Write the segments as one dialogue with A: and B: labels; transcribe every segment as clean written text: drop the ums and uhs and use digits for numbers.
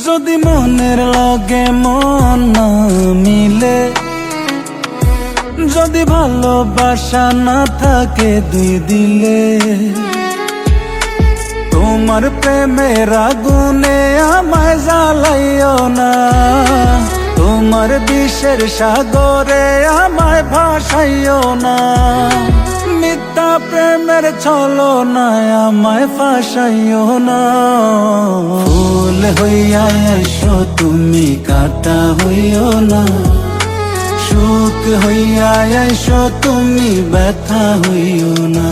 A: যদি মনের লগে মন না মিলে, যদি ভালোবাসা না থাকে দুই দিলে, তোমার প্রেমের আগুনে আমায় জ্বালাইও না, তোমার বিষের সাগরে আমায় ভাসাইও না, মিথ্যা প্রেমের ছলনায় আমায় ফাঁসাইও না। ফুল হইয়া এসো তুমি, কাঁটা হইও না, সুখ হইয়া এসো তুমি, ব্যথা হইও না।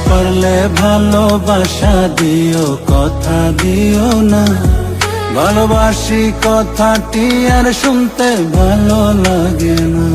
A: পারলে ভালোবাসা দিও, কথা দিও না, ভালোবাসি কথাটি আর শুনতে ভালো লাগে না।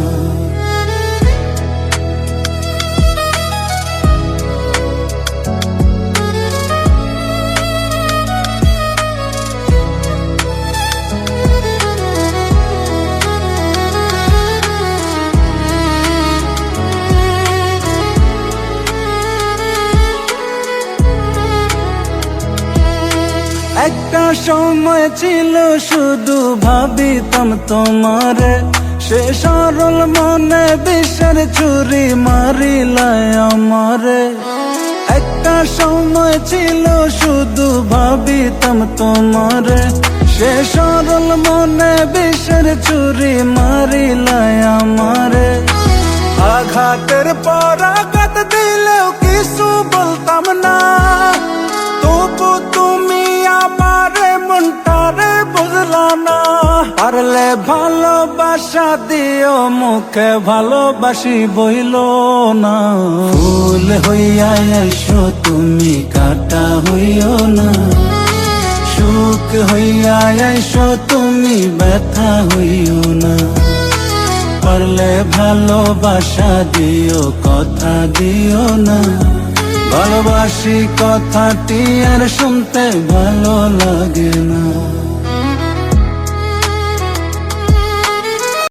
A: একটা সময় ছিল শুধু ভাবিতাম তোমারে, সে সরল মনে বিষের ছুরি মারিলায় আমারে। একটা সময় ছিল শুধু ভাবিতাম তোমারে, সে সরল মনে বিষের ছুরি মারিলায় আমারে। আঘাতের পর আঘাত দিলেও কিছু বলতাম না, তবু তুমি আমারে মনটারে বুঝলা না। পারলে ভালোবাসা দিও, মুখে ভালোবাসি বইল না। ফুল হইয়া এসো তুমি, কাঁটা হইও না, সুখ হইয়া এসো তুমি, ব্যথা হইও না। পারলে ভালোবাসা দিও, কথা দিও না, ভালোবাসি কথাটি আর শুনতে ভালো লাগে না।